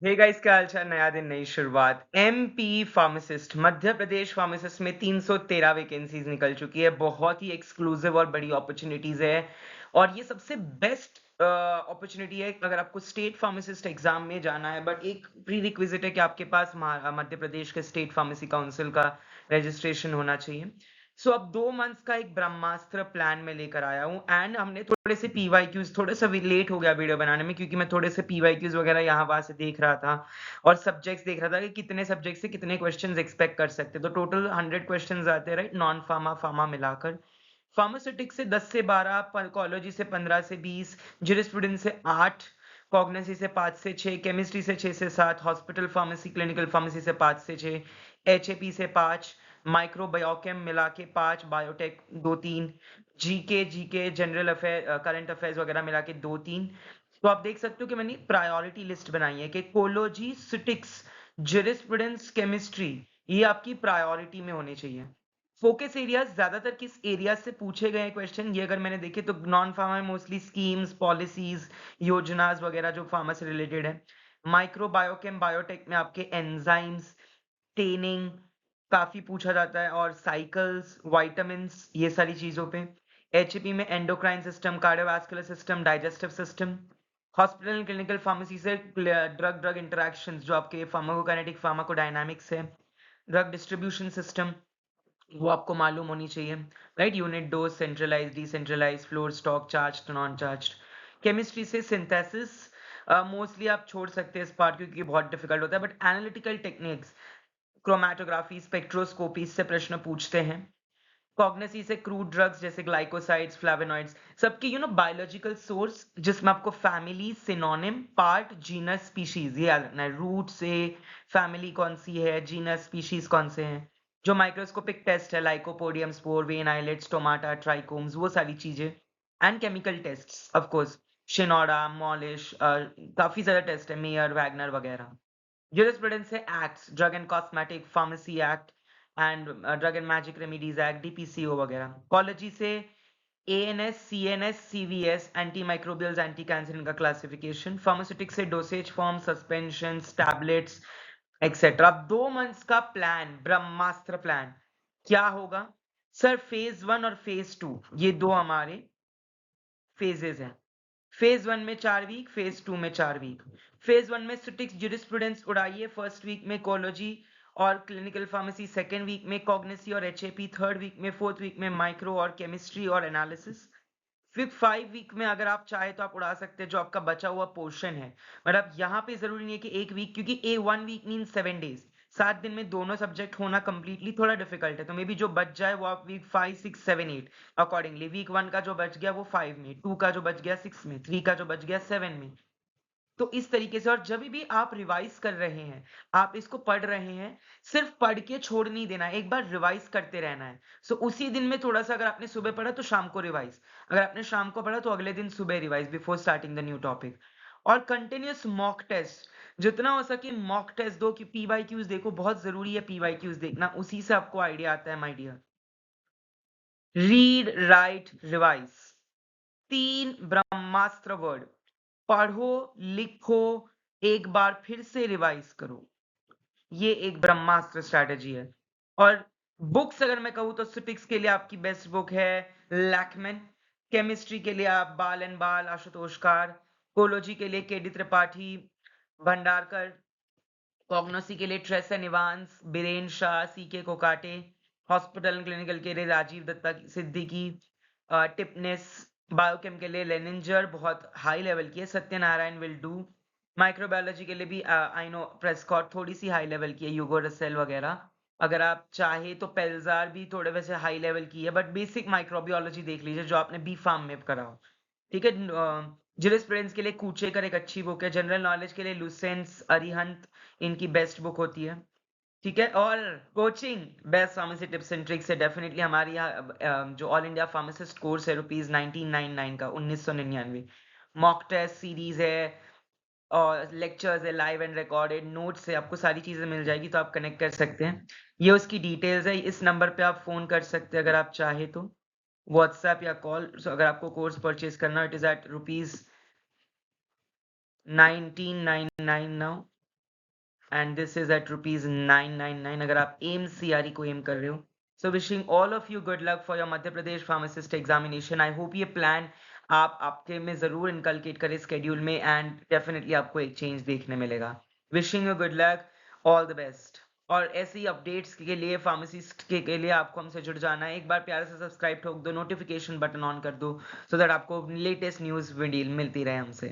Hey guys, क्या हाल चाल। नया दिन नई शुरुआत। MP pharmacist, Madhya Pradesh pharmacist में 313 वैकेंसीज निकल चुकी है। बहुत ही एक्सक्लूसिव और बड़ी अपॉर्चुनिटीज है और ये सबसे बेस्ट अपॉर्चुनिटी है अगर आपको स्टेट फार्मासिस्ट एग्जाम में जाना है। बट एक प्री रिक्विजिट है कि आपके पास मध्य प्रदेश के स्टेट फार्मेसी काउंसिल का रजिस्ट्रेशन होना चाहिए। सो अब 2 मंथ्स का एक ब्रह्मास्त्र प्लान में लेकर आया हूँ एंड हमने थोड़े से पीवाईक्यूज, थोड़ा सा लेट हो गया वीडियो बनाने में क्योंकि मैं थोड़े से पीवाईक्यूज वगैरह यहाँ वहां से देख रहा था और सब्जेक्ट्स देख रहा था कि कितने सब्जेक्ट से कितने क्वेश्चंस एक्सपेक्ट कर सकते। तो टोटल 100 क्वेश्चंस आते हैं, राइट, नॉन फार्मा फार्मा मिलाकर। फार्मास्यूटिक्स से 10 से 12, कोलॉजी से 15 से 20, जूरिस्प्रूडेंस से 8, कॉग्निजी से 5 से 6, केमिस्ट्री से 6 से 7, हॉस्पिटल फार्मेसी क्लिनिकल फार्मेसी से 5 से 6, एचएपी से 5, माइक्रो बायोकेम मिला के 5, biotech 2-3, GK GK general affair current affairs वगैरह मिला के 2-3। तो आप देख सकते हो कि मैंने प्रायोरिटी लिस्ट बनाई है कि कोलोजी, सिटिक्स, जूरिस्प्रूडेंस, केमिस्ट्री, ये आपकी प्रायोरिटी में होने चाहिए। फोकस एरियाज, ज्यादातर किस एरिया से पूछे गए क्वेश्चन, ये अगर मैंने देखे तो नॉन फार्मा में मोस्टली स्कीम्स, पॉलिसीज, योजनास वगैरह जो फार्मा से रिलेटेड है। माइक्रो बायोकेम बायोटेक में आपके एंजाइम्स, टेनिंग काफी पूछा जाता है और साइकिल्स, वाइटामिन्स, ये सारी चीजों पे। एचपी में endocrine system, cardiovascular system, digestive system. Hospital clinical pharmacy से ड्रग ड्रग इंटरेक्शंस जो आपके फार्माकोकाइनेटिक फार्माकोडायनामिक्स है। ड्रग डिस्ट्रीब्यूशन सिस्टम, वो आपको मालूम होनी चाहिए, right. Unit dose, centralise, decentralise, floor stock, charge, non charge. Chemistry से सिंथेसिस, मोस्टली आप छोड़ सकते हैं इस पार्ट क्योंकि बहुत डिफिकल्ट होता है, but analytical techniques, chromatography, spectroscopy से प्रश्न पूछते हैं। कॉग्निसी से क्रूड ड्रग्स जैसे ग्लाइकोसाइड्स, फ्लेवोनॉइड्स, सबके बायोलॉजिकल सोर्स, जिसमें आपको family, synonym, part, genus, species, ये याद रखना है। रूट से फैमिली कौन सी है, जीनस स्पीशीज कौन से हैं। जो माइक्रोस्कोपिक टेस्ट है, lycopodium, spore, vein islets, stomata, trichomes, वो सारी चीजें। And chemical test of course, Shinoda, Molisch, काफी ज्यादा टेस्ट है, मेयर, वैगनर वगैरह। Jurisprudence है acts, drug and cosmetic, pharmacy act and drug and magic remedies act, DPCO वगैरह। कॉलेजी से ANS, CNS, CVS, anti microbials, anti cancer, इनका classification. Pharmaceutics से dosage form, suspension, tablets etcetera. 2 months का plan, Brahmastra plan. क्या होगा sir? Phase 1 और phase 2, ये दो हमारे फेजेस हैं। फेज 1 में 4 वीक, फेज 2 में 4 वीक। फेज 1 में सिटिक्स, ज्यूरिस्प्रूडेंस उड़ाइए, फर्स्ट वीक में कोलॉजी और क्लिनिकल फार्मेसी, सेकेंड वीक में कॉग्निसी और एचएपी, थर्ड वीक में, फोर्थ वीक में माइक्रो और केमिस्ट्री और एनालिसिस। फिर 5 वीक में अगर आप चाहे तो आप उड़ा सकते हैं जो आपका बचा हुआ पोर्शन है। बट अब यहाँ पे जरूरी नहीं है कि 1 वीक, क्योंकि A1 वीक मीन 7 डेज, 7 दिन में दोनों सब्जेक्ट होना कंप्लीटली थोड़ा डिफिकल्ट है। तो मे बी जो बच जाए वो आप वीक 5, 6, 7, 8 अकॉर्डिंगली। वीक 1 का जो बच गया वो 5 में, 2 का जो बच गया 6 में, 3 का जो बच गया 7 में। तो इस तरीके से, और जब भी आप रिवाइज कर रहे हैं, आप इसको पढ़ रहे हैं, सिर्फ पढ़ के छोड़ नहीं देना है, एक बार रिवाइज करते रहना है। सो उसी दिन में थोड़ा सा, अगर आपने सुबह पढ़ा तो शाम को रिवाइज, अगर आपने शाम को पढ़ा तो अगले दिन सुबह revise, before starting the new topic. और कंटिन्यूस मॉक टेस्ट, जितना हो सके मॉक टेस्ट दो। कि पीवाईक्यूज देखो, बहुत जरूरी है पीवाईक्यूज देखना, उसी से आपको आइडिया आता है my dear. Read, write, revise, 3 Brahmastra word. पढ़ो, लिखो, एक बार फिर से रिवाइज करो, ये एक ब्रह्मास्त्र स्ट्रैटेजी है। और बुक्स अगर मैं कहूँ तो सिटिक्स के लिए आपकी बेस्ट बुक है लैकमैन। केमिस्ट्री के लिए आप बाल एंड बाल, आशुतोष कार। कोलोजी के लिए केडी त्रिपाठी, भंडारकर। कॉग्नोसी के लिए ट्रेसा निवांस, Biren Shah, CK Kokate. Hospital and clinical के लिए राजीव दत्ता सिद्दीकी, टिपनेस। बायोकेम के लिए लेनिंजर, बहुत हाई लेवल की है, सत्यनारायण विल डू। माइक्रोबायोलॉजी के लिए भी आई नो प्रेस्कॉट थोड़ी सी हाई लेवल की है, यूगो रसेल वगैरह। अगर आप चाहे तो पेल्जार भी थोड़े वैसे हाई लेवल की है, बट बेसिक माइक्रोबियोलॉजी देख लीजिए जो आपने बी फार्म में करा हो। ठीक है। जूरिस्प्रूडेंस के लिए कूचेकर एक अच्छी बुक है। जनरल नॉलेज के लिए लुसेंस, अरिहंत, इनकी बेस्ट बुक होती है। ठीक है। और coaching, best pharmacy tips and tricks है डेफिनेटली हमारे यहाँ। जो ऑल इंडिया फार्मासिस्ट कोर्स है, ₹1999 का, 1999। मॉक टेस्ट सीरीज है और लेक्चर्स है, लाइव एंड रिकॉर्डेड नोट्स है, आपको सारी चीजें मिल जाएगी, तो आप कनेक्ट कर सकते हैं। ये उसकी डिटेल्स है, इस नंबर पे आप फोन कर सकते हैं अगर आप चाहे तो, व्हाट्सएप या कॉल। अगर आपको कोर्स परचेज करना, it is at ₹1999 now. And this is at ₹999 अगर आप एम सीआरई को एम कर रहे हो। So wishing all of you good luck for your Madhya Pradesh pharmacist examination. I hope ये प्लान आप आपके में जरूर इनकलकेट करें स्केड्यूल में, एंड डेफिनेटली आपको एक चेंज देखने मिलेगा। Wishing you good luck, all the best. और ऐसे ही अपडेट्स के लिए फार्मासिस्ट के लिए आपको हमसे जुड़ जाना है। एक बार प्यारे से सब्सक्राइब ठोक दो, नोटिफिकेशन बटन ऑन कर दो, सो दैट आपको लेटेस्ट न्यूज़ वीडियो मिलती रहे हमसे।